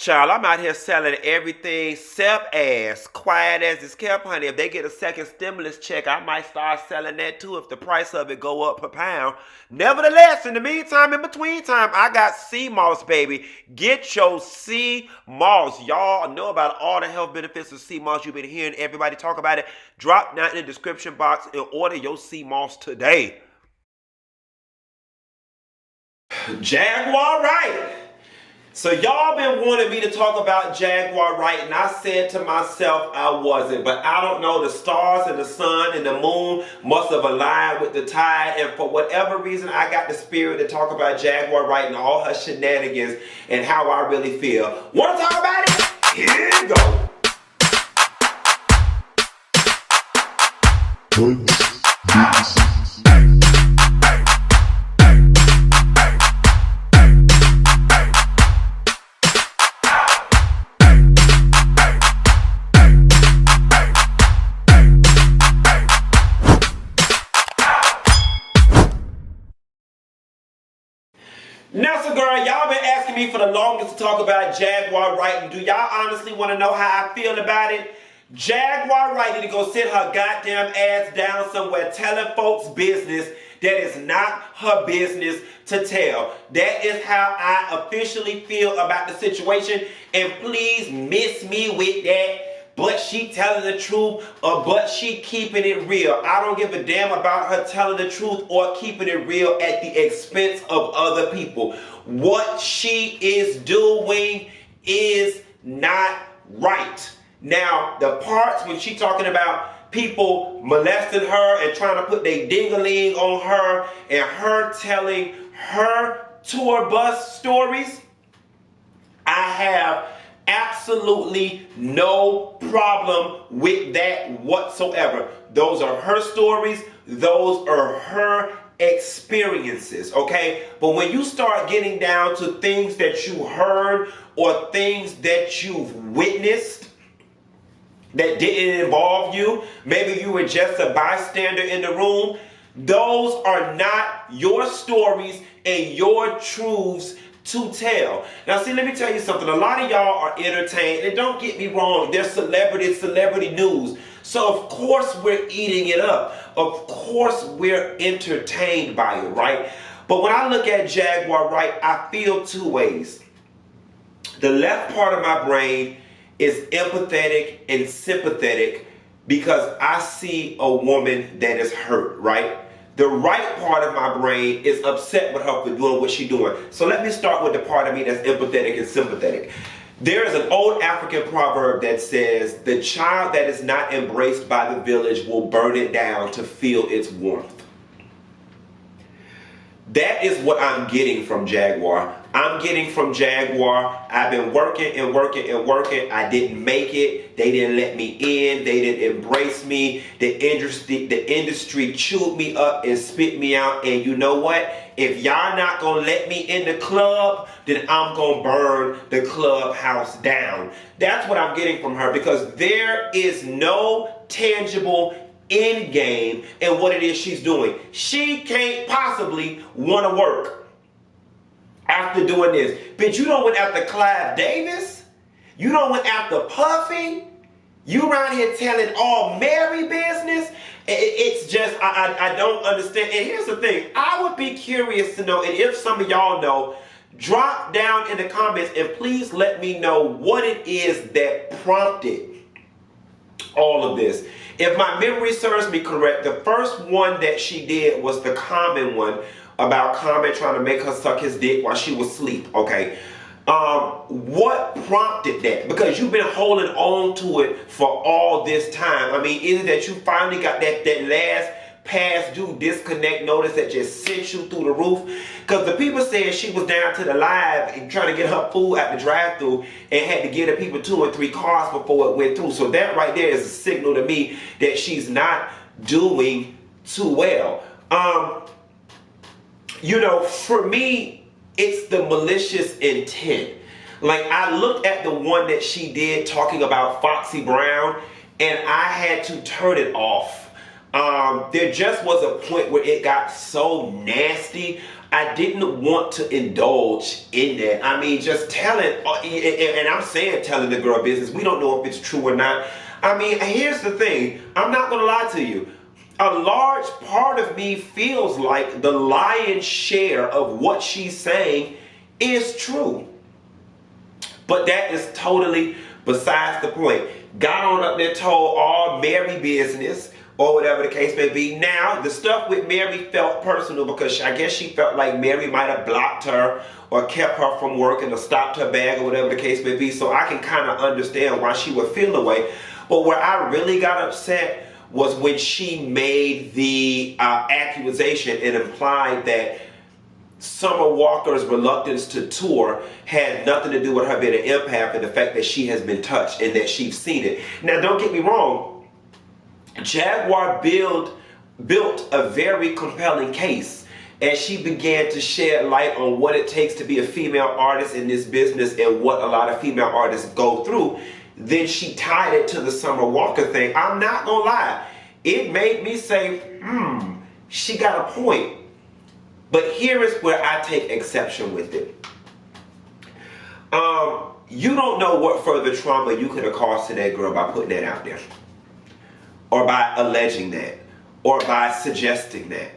Child, I'm out here selling everything except ass. Quiet as it's kept, honey. If they get a second stimulus check, I might start selling that too if the price of it go up per pound. Nevertheless, in the meantime, in between time, I got sea moss, baby. Get your sea moss. Y'all know about all the health benefits of sea moss. You've been hearing everybody talk about it. Drop down in the description box and order your sea moss today. Jaguar Wright. So y'all been wanting me to talk about Jaguar Wright, and I said to myself I wasn't, but I don't know, the stars and the sun and the moon must have aligned with the tide, and for whatever reason I got the spirit to talk about Jaguar Wright and all her shenanigans and how I really feel. Want to talk about it? Here you go. Now, so girl, y'all been asking me for the longest to talk about Jaguar Wright, and do y'all honestly want to know how I feel about it? Jaguar Wright need to go sit her goddamn ass down somewhere telling folks business that is not her business to tell. That is how I officially feel about the situation, and please miss me with that. But she telling the truth, or but she keeping it real. I don't give a damn about her telling the truth or keeping it real at the expense of other people. What she is doing is not right. Now, the parts when she talking about people molesting her and trying to put their ding-a-ling on her, and her telling her tour bus stories, I have absolutely no problem with that whatsoever. Those are her stories. Those are her experiences, okay? But when you start getting down to things that you heard or things that you've witnessed that didn't involve you, maybe you were just a bystander in the room, those are not your stories and your truths to tell. Now see, let me tell you something. A lot of y'all are entertained, and don't get me wrong, they're celebrity news. So of course we're eating it up. Of course we're entertained by it, right? But when I look at Jaguar Wright, I feel two ways. The left part of my brain is empathetic and sympathetic because I see a woman that is hurt, right? The right part of my brain is upset with her for doing what she's doing. So let me start with the part of me that's empathetic and sympathetic. There is an old African proverb that says, the child that is not embraced by the village will burn it down to feel its warmth. That is what I'm getting from Jaguar. I'm getting from Jaguar, I've been working and working and working. I didn't make it. They didn't let me in. They didn't embrace me. The industry chewed me up and spit me out. And you know what? If y'all not going to let me in the club, then I'm going to burn the clubhouse down. That's what I'm getting from her, because there is no tangible end game in what it is she's doing. She can't possibly want to work after doing this. Bitch, you don't went after Clive Davis. You don't went after Puffy. You around here telling all Mary business. It's just, I don't understand. And here's the thing. I would be curious to know, and if some of y'all know, drop down in the comments and please let me know what it is that prompted all of this. If my memory serves me correct, the first one that she did was the Common one, about Common trying to make her suck his dick while she was asleep, okay? What prompted that? Because you've been holding on to it for all this time. I mean, is it that you finally got that last past due disconnect notice that just sent you through the roof? Because the people said she was down to the live and trying to get her food at the drive-thru and had to get the people 2 or 3 cars before it went through. So that right there is a signal to me that she's not doing too well. You know, for me, it's the malicious intent. Like, I looked at the one that she did talking about Foxy Brown, and I had to turn it off. There just was a point where it got so nasty. I didn't want to indulge in that. I mean, just telling, and I'm saying telling the girl business. We don't know if it's true or not. I mean, here's the thing. I'm not going to lie to you. A large part of me feels like the lion's share of what she's saying is true. But that is totally besides the point. Got on up there, told all Mary business, or whatever the case may be. Now, the stuff with Mary felt personal because I guess she felt like Mary might have blocked her or kept her from working or stopped her bag or whatever the case may be. So I can kind of understand why she would feel the way. But where I really got upset was when she made the accusation and implied that Summer Walker's reluctance to tour had nothing to do with her being an empath and the fact that she has been touched and that she's seen it. Now, don't get me wrong. Jaguar built a very compelling case as she began to shed light on what it takes to be a female artist in this business and what a lot of female artists go through. Then she tied it to the Summer Walker thing. I'm not gonna lie, it made me say, she got a point. But here is where I take exception with it. You don't know what further trauma you could have caused to that girl by putting that out there, or by alleging that, or by suggesting that.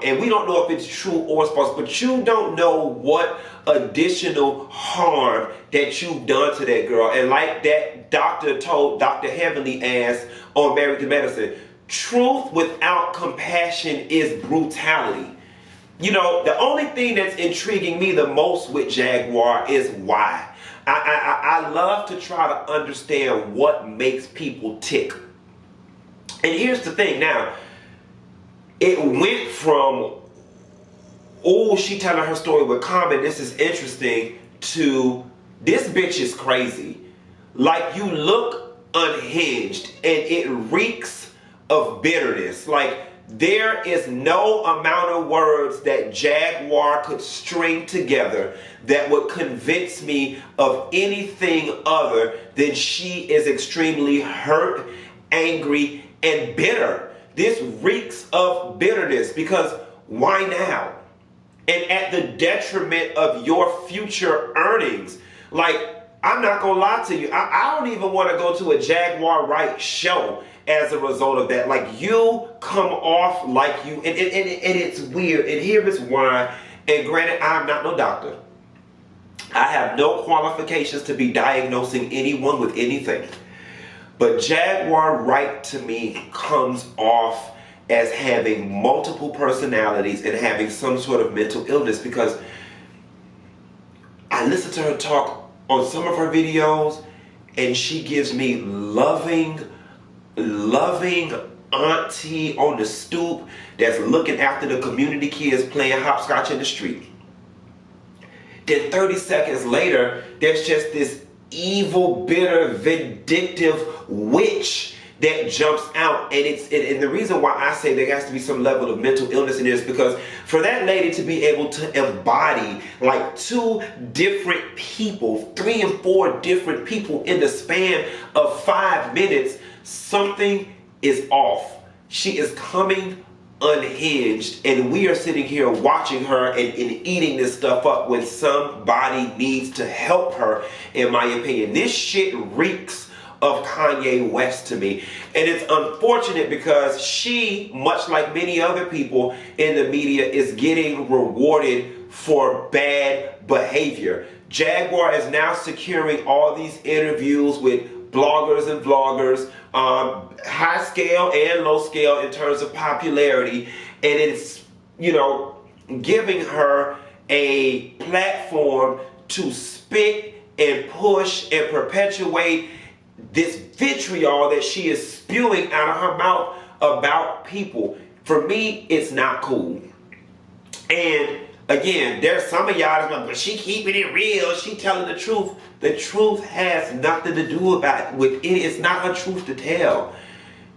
And we don't know if it's true or false, but you don't know what additional harm that you've done to that girl. And like that doctor told Dr. Heavenly ass on Married to Medicine, truth without compassion is brutality. You know, the only thing that's intriguing me the most with Jaguar is why. I love to try to understand what makes people tick. And here's the thing now, it went from, oh, she telling her story with Common, this is interesting, to this bitch is crazy. Like, you look unhinged and it reeks of bitterness. Like, there is no amount of words that Jaguar could string together that would convince me of anything other than she is extremely hurt, angry, and bitter. This reeks of bitterness because why now? And at the detriment of your future earnings. Like, I'm not gonna lie to you, I don't even want to go to a Jaguar Wright show as a result of that. Like, you come off like you, and it's weird, and here is why. And granted, I'm not no doctor. I have no qualifications to be diagnosing anyone with anything. But Jaguar Wright to me comes off as having multiple personalities and having some sort of mental illness, because I listen to her talk on some of her videos and she gives me loving auntie on the stoop that's looking after the community kids playing hopscotch in the street. Then 30 seconds later, there's just this evil, bitter, vindictive witch that jumps out. And the reason why I say there has to be some level of mental illness in this, because for that lady to be able to embody like 2 different people, 3 and 4 different people in the span of 5 minutes, something is off. She is coming unhinged, and we are sitting here watching her and eating this stuff up when somebody needs to help her, in my opinion. This shit reeks of Kanye West to me. And it's unfortunate because she, much like many other people in the media, is getting rewarded for bad behavior. Jaguar is now securing all these interviews with bloggers and vloggers, high scale and low scale in terms of popularity, and it's, you know, giving her a platform to spit and push and perpetuate this vitriol that she is spewing out of her mouth about people. For me, it's not cool. And again, there's some of y'all that's like, but she keeping it real, she telling the truth. The truth has nothing to do with it. It's not her truth to tell.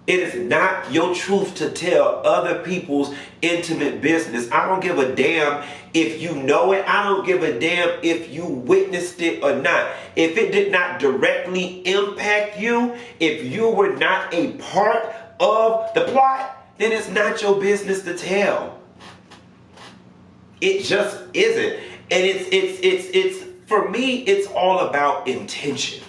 It is not your truth to tell other people's intimate business. I don't give a damn if you know it. I don't give a damn if you witnessed it or not. If it did not directly impact you, if you were not a part of the plot, then it's not your business to tell. It just isn't. And it's for me, it's all about intention.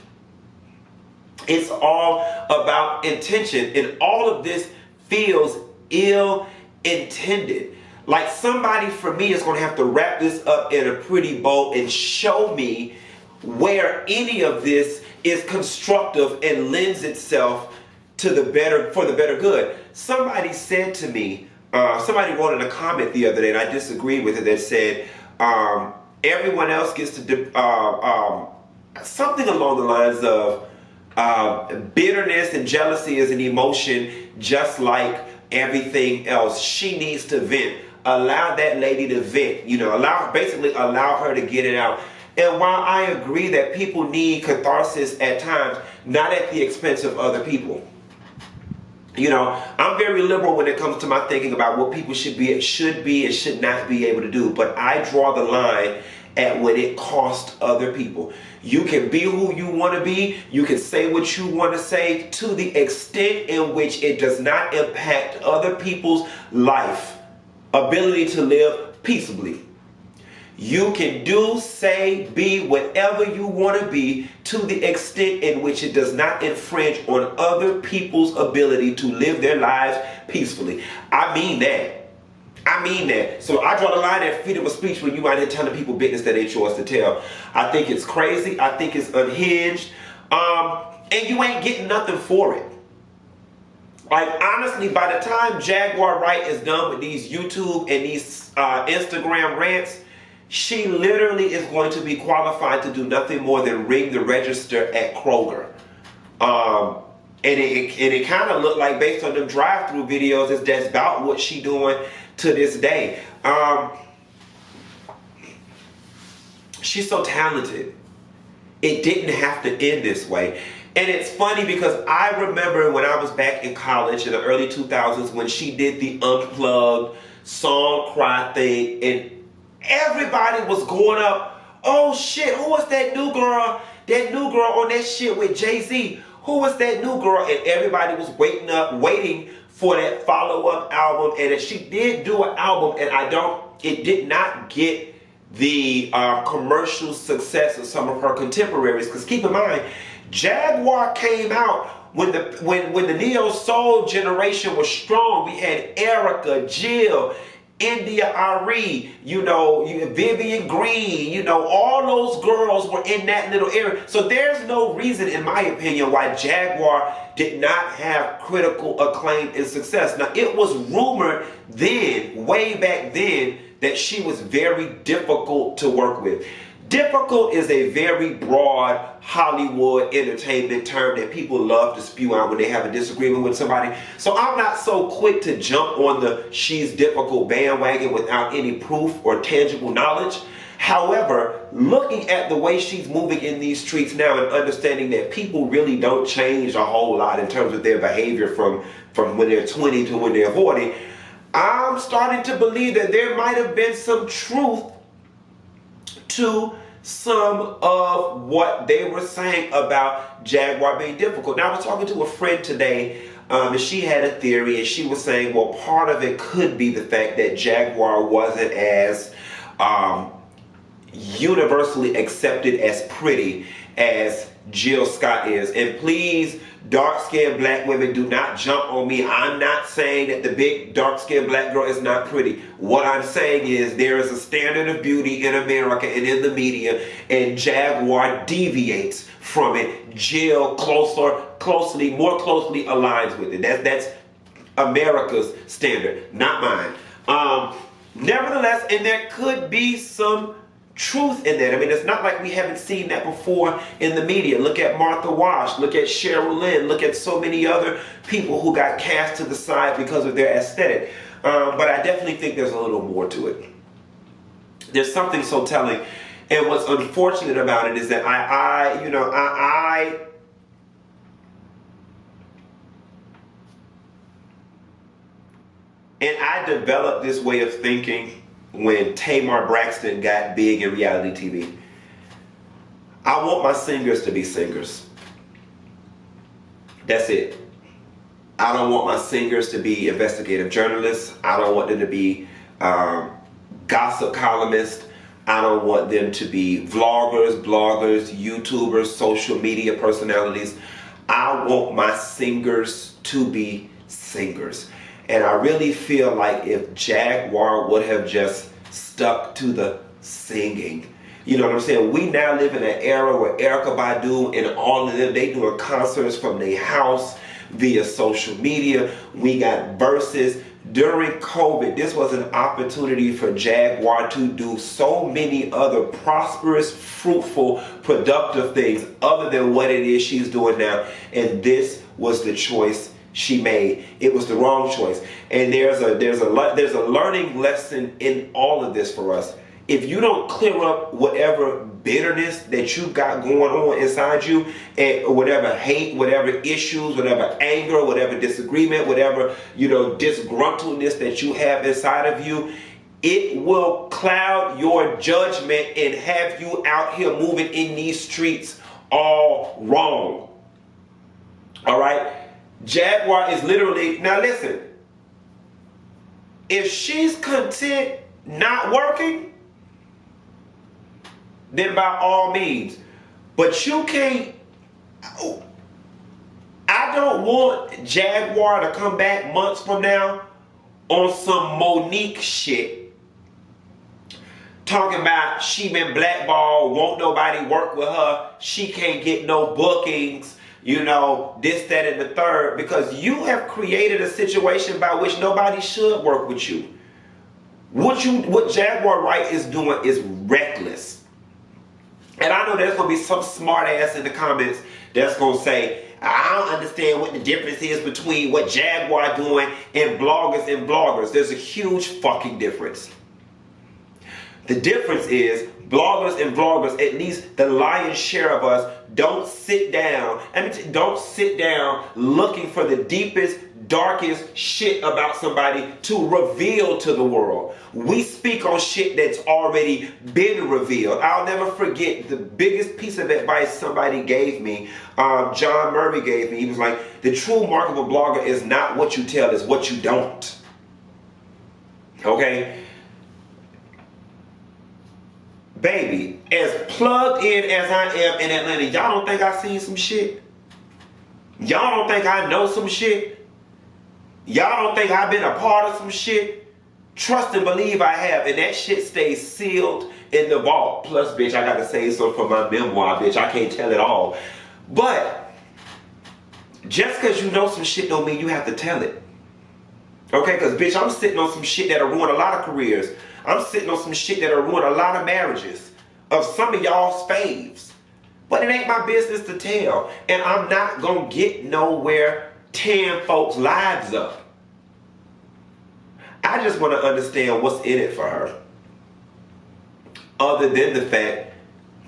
It's all about intention. And all of this feels ill-intended. Like somebody for me is going to have to wrap this up in a pretty bow and show me where any of this is constructive and lends itself to the better, for the better good. Somebody said to me, somebody wrote in a comment the other day, and I disagreed with it, that said, everyone else gets to, something along the lines of, bitterness and jealousy is an emotion just like everything else. She needs to vent. Allow that lady to vent, you know, basically allow her to get it out. And while I agree that people need catharsis at times, not at the expense of other people. You know, I'm very liberal when it comes to my thinking about what people should be and should not be able to do. But I draw the line at when it costs other people. You can be who you want to be. You can say what you want to say to the extent in which it does not impact other people's life, ability to live peaceably. You can do, say, be whatever you want to be to the extent in which it does not infringe on other people's ability to live their lives peacefully. I mean that. I mean that. So I draw the line at freedom of speech when you out here telling people business that ain't yours to tell. I think it's crazy. I think it's unhinged. And you ain't getting nothing for it. Like, honestly, by the time Jaguar Wright is done with these YouTube and these Instagram rants, she literally is going to be qualified to do nothing more than ring the register at Kroger. And it kind of looked like, based on them drive-through videos, that's about what she doing to this day. She's so talented. It didn't have to end this way. And it's funny because I remember when I was back in college in the early 2000s when she did the Unplugged song cry thing, and everybody was going up, oh shit, who was that new girl? That new girl on that shit with Jay-Z. Who was that new girl? And everybody was waiting for that follow-up album. And she did do an album, and it did not get the commercial success of some of her contemporaries. Because keep in mind, Jaguar came out when the neo soul generation was strong. We had Erica, Jill, India Ari, Vivian Green, all those girls were in that little area. So there's no reason, in my opinion, why Jaguar did not have critical acclaim and success. Now, it was rumored then, way back then, that she was very difficult to work with. Difficult is a very broad Hollywood entertainment term that people love to spew out when they have a disagreement with somebody. So I'm not so quick to jump on the she's difficult bandwagon without any proof or tangible knowledge. However, looking at the way she's moving in these streets now and understanding that people really don't change a whole lot in terms of their behavior from when they're 20 to when they're 40, I'm starting to believe that there might have been some truth to some of what they were saying about Jaguar being difficult. Now, I was talking to a friend today, and she had a theory, and she was saying, well, part of it could be the fact that Jaguar wasn't as universally accepted as pretty as Jill Scott is. And please, dark-skinned black women, do not jump on me. I'm not saying that the big dark-skinned black girl is not pretty. What I'm saying is there is a standard of beauty in America and in the media, and Jaguar deviates from it. Jill more closely aligns with it. That's America's standard, not mine. Nevertheless, and there could be some truth in that. I mean, it's not like we haven't seen that before in the media. Look at Martha Wash, look at Cheryl Lynn, look at so many other people who got cast to the side because of their aesthetic. But I definitely think there's a little more to it. There's something so telling. And what's unfortunate about it is that I developed this way of thinking when Tamar Braxton got big in reality TV. I want my singers to be singers. That's it. I don't want my singers to be investigative journalists. I don't want them to be gossip columnists. I don't want them to be vloggers, bloggers, YouTubers, social media personalities. I want my singers to be singers. And I really feel like if Jaguar would have just stuck to the singing. You know what I'm saying? We now live in an era where Erykah Badu and all of them, they doing concerts from their house via social media. We got verses. During COVID, this was an opportunity for Jaguar to do so many other prosperous, fruitful, productive things other than what it is she's doing now. And this was the choice she made. It was the wrong choice. And there's a learning lesson in all of this for us. If you don't clear up whatever bitterness that you got going on inside you, and whatever hate, whatever issues, whatever anger, whatever disagreement, whatever, disgruntledness that you have inside of you, it will cloud your judgment and have you out here moving in these streets all wrong. All right? Jaguar is literally, now listen, if she's content not working, then by all means. But you can't, I don't want Jaguar to come back months from now on some Monique shit, talking about she been blackballed, won't nobody work with her, she can't get no bookings, this, that, and the third, because you have created a situation by which nobody should work with you. What Jaguar Wright is doing is reckless. And I know there's going to be some smart ass in the comments that's going to say, I don't understand what the difference is between what Jaguar doing and bloggers. There's a huge fucking difference. The difference is bloggers and vloggers, at least the lion's share of us, don't sit down looking for the deepest, darkest shit about somebody to reveal to the world. We speak on shit that's already been revealed. I'll never forget the biggest piece of advice somebody gave me, John Murray gave me. He was like, the true mark of a blogger is not what you tell, it's what you don't. Okay? Baby, as plugged in as I am in Atlanta, y'all don't think I seen some shit? Y'all don't think I know some shit? Y'all don't think I've been a part of some shit? Trust and believe I have, and that shit stays sealed in the vault. Plus, bitch, I gotta say something for my memoir, bitch. I can't tell it all. But just because you know some shit don't mean you have to tell it. Okay, because bitch, I'm sitting on some shit that'll ruin a lot of careers. I'm sitting on some shit that'll ruin a lot of marriages of some of y'all's faves. But it ain't my business to tell. And I'm not gonna get nowhere tearing folks' lives up. I just want to understand what's in it for her. Other than the fact,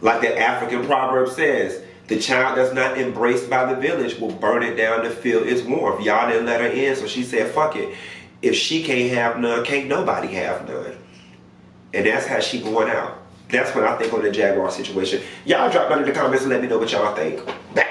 like the African proverb says, the child that's not embraced by the village will burn it down to feel its warmth. Y'all didn't let her in, so she said, fuck it. If she can't have none, can't nobody have none. And that's how she going out. That's what I think on the Jaguar situation. Y'all drop down in the comments and let me know what y'all think. Bah!